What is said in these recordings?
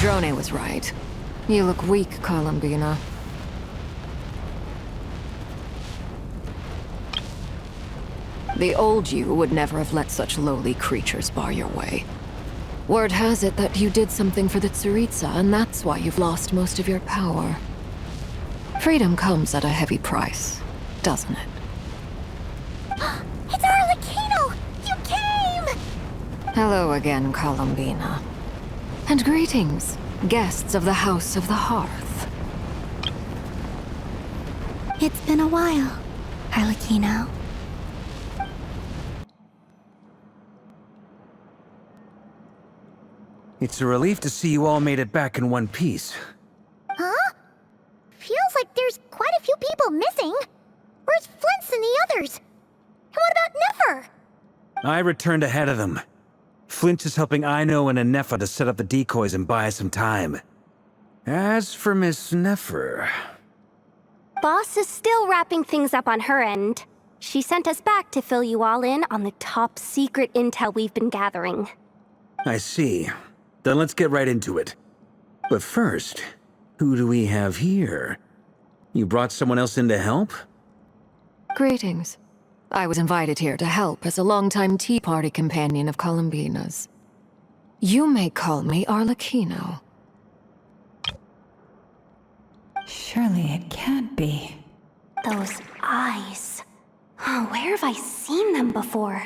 Drone was right. You look weak, Columbina. The old you would never have let such lowly creatures bar your way. Word has it that you did something for the Tsaritsa, and that's why you've lost most of your power. Freedom comes at a heavy price, doesn't it? It's Arlecchino! You came! Hello again, Columbina. And greetings, guests of the House of the Hearth. It's been a while, Arlecchino. It's a relief to see you all made it back in one piece. Huh? Feels like there's quite a few people missing. Where's Flins and the others? And what about Nefer? I returned ahead of them. Flint is helping Ino and Ineffa to set up the decoys and buy us some time. As for Miss Nefer... Boss is still wrapping things up on her end. She sent us back to fill you all in on the top secret intel we've been gathering. I see. Then let's get right into it. But first, who do we have here? You brought someone else in to help? Greetings. I was invited here to help as a longtime Tea Party companion of Columbina's. You may call me Arlecchino. Surely it can't be. Those eyes. Oh, where have I seen them before?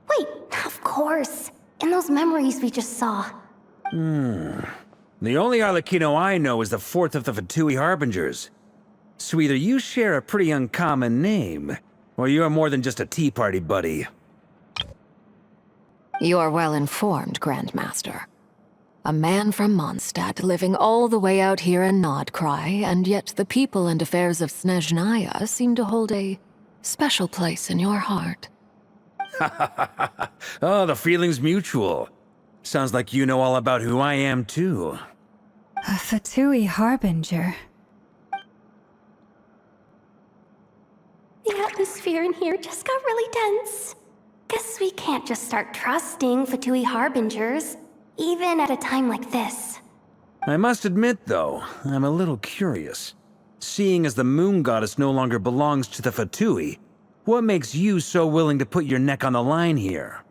Wait, of course. In those memories we just saw. The only Arlecchino I know is the fourth of the Fatui Harbingers. So either you share a pretty uncommon name, or you're more than just a Tea Party buddy. You're well informed, Grandmaster. A man from Mondstadt living all the way out here in Nodcry, and yet the people and affairs of Snezhnaya seem to hold a special place in your heart. Oh, the feeling's mutual. Sounds like you know all about who I am, too. A Fatui Harbinger. The atmosphere in here just got really tense. Guess we can't just start trusting Fatui Harbingers, even at a time like this. I must admit, though, I'm a little curious. Seeing as the Moon Goddess no longer belongs to the Fatui, what makes you so willing to put your neck on the line here?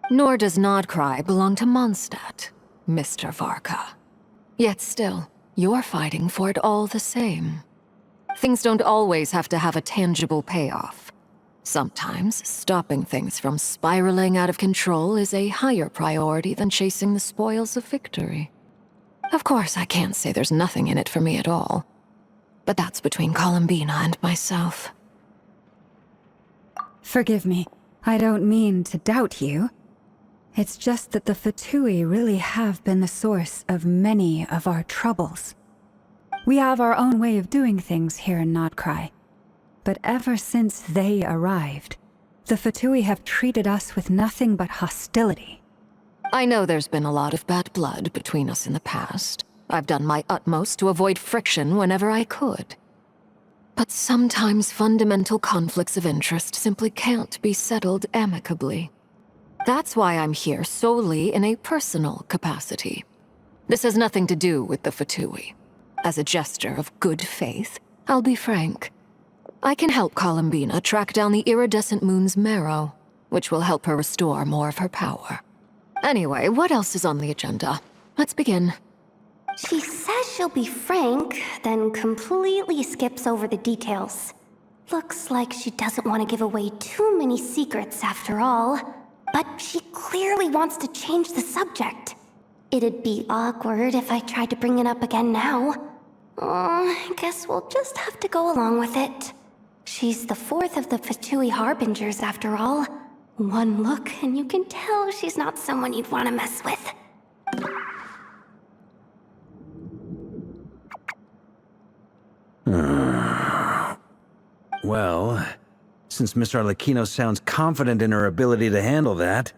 Nor does Nodcry belong to Mondstadt, Mr. Varka. Yet still, you're fighting for it all the same. Things don't always have to have a tangible payoff. Sometimes, stopping things from spiraling out of control is a higher priority than chasing the spoils of victory. Of course, I can't say there's nothing in it for me at all. But that's between Columbina and myself. Forgive me. I don't mean to doubt you. It's just that the Fatui really have been the source of many of our troubles. We have our own way of doing things here in Nodcry. But ever since they arrived, the Fatui have treated us with nothing but hostility. I know there's been a lot of bad blood between us in the past. I've done my utmost to avoid friction whenever I could. But sometimes fundamental conflicts of interest simply can't be settled amicably. That's why I'm here solely in a personal capacity. This has nothing to do with the Fatui. As a gesture of good faith, I'll be frank. I can help Columbina track down the iridescent moon's marrow, which will help her restore more of her power. Anyway, what else is on the agenda? Let's begin. She says she'll be frank, then completely skips over the details. Looks like she doesn't want to give away too many secrets after all. But she clearly wants to change the subject. It'd be awkward if I tried to bring it up again now. I guess we'll just have to go along with it. She's the fourth of the Fatui Harbingers after all. One look and you can tell she's not someone you'd want to mess with. Well, since Miss Arlecchino sounds confident in her ability to handle that,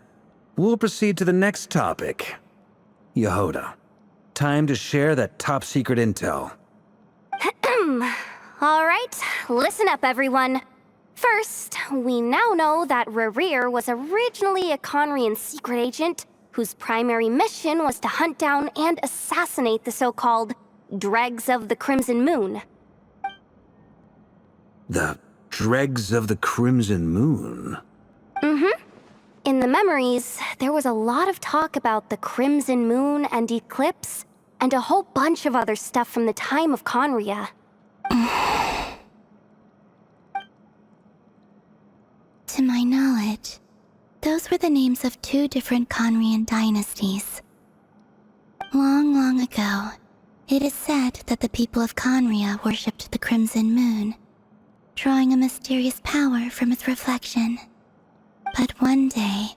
we'll proceed to the next topic. Yehoda, time to share that top-secret intel. All right, listen up, everyone. First, we now know that Rerir was originally a Conrian secret agent whose primary mission was to hunt down and assassinate the so-called Dregs of the Crimson Moon. The Dregs of the Crimson Moon? In the memories, there was a lot of talk about the Crimson Moon and Eclipse, and a whole bunch of other stuff from the time of Conria. To my knowledge, those were the names of 2 different Conrian dynasties. Long, long ago, it is said that the people of Conria worshipped the Crimson Moon, drawing a mysterious power from its reflection. But one day,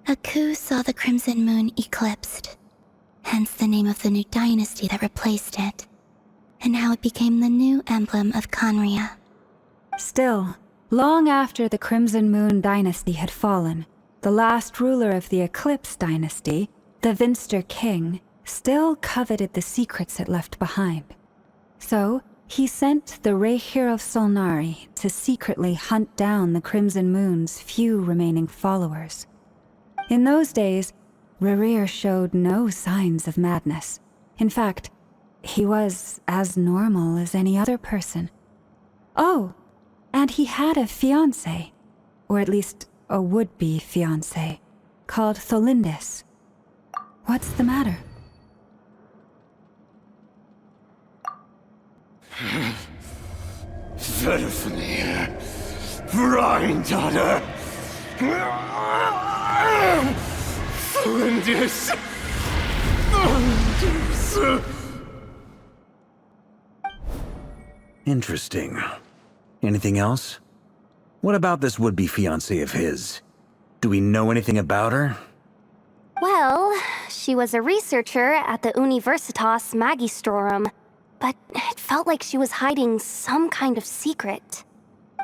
a coup saw the Crimson Moon eclipsed, hence the name of the new dynasty that replaced it, and how it became the new emblem of Conria. Still, long after the Crimson Moon dynasty had fallen, the last ruler of the Eclipse dynasty, the Vinster King, still coveted the secrets it left behind. So, he sent the Rehir of Solnari to secretly hunt down the Crimson Moon's few remaining followers. In those days, Rehir showed no signs of madness. In fact, he was as normal as any other person. Oh, and he had a fiancé, or at least a would-be fiancé, called Tholindis. What's the matter? Verfnir, Brindaughter, Flindis. Interesting. Anything else? What about this would-be fiancé of his? Do we know anything about her? Well, she was a researcher at the Universitas Magistrorum, but it felt like she was hiding some kind of secret.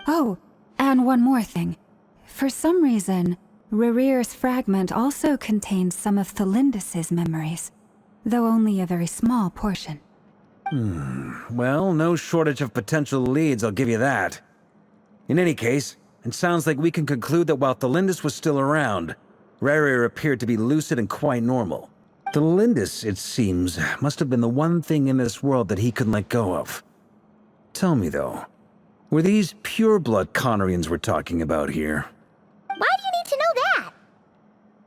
Oh, and one more thing. For some reason, Rehir's fragment also contains some of Tholindis' memories, though only a very small portion. Well, no shortage of potential leads, I'll give you that. In any case, it sounds like we can conclude that while Tholindis was still around, Rehir appeared to be lucid and quite normal. Tholindis, it seems, must have been the one thing in this world that he couldn't let go of. Tell me, though, were these pure-blood Conrians we're talking about here? Why do you need to know that?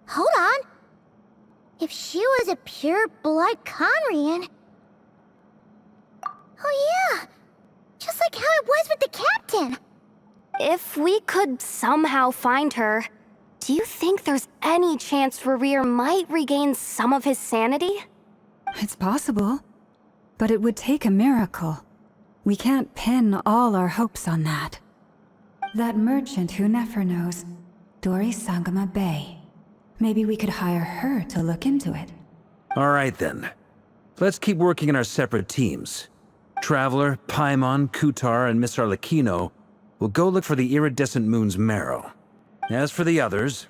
Hold on. If she was a pure-blood Conrian... Oh yeah! Just like how it was with the captain! If we could somehow find her, do you think there's any chance Rehir might regain some of his sanity? It's possible, but it would take a miracle. We can't pin all our hopes on that. That merchant who Nefer knows, Dori Sangama Bay. Maybe we could hire her to look into it. All right, then. Let's keep working in our separate teams. Traveler, Paimon, Kutar, and Miss Arlecchino will go look for the iridescent moon's marrow. As for the others...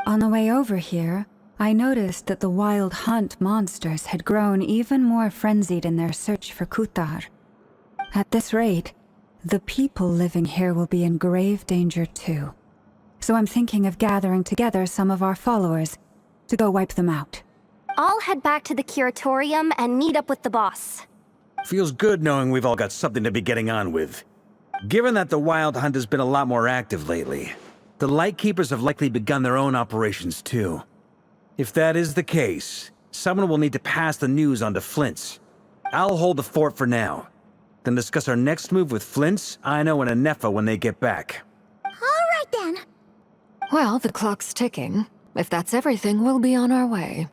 On the way over here, I noticed that the wild hunt monsters had grown even more frenzied in their search for Kutar. At this rate, the people living here will be in grave danger too. So I'm thinking of gathering together some of our followers to go wipe them out. I'll head back to the curatorium and meet up with the boss. Feels good knowing we've all got something to be getting on with. Given that the Wild Hunt has been a lot more active lately, the Lightkeepers have likely begun their own operations too. If that is the case, someone will need to pass the news on to Flins. I'll hold the fort for now, then discuss our next move with Flins, Ino, and Ineffa when they get back. Alright then. Well, the clock's ticking. If that's everything, we'll be on our way.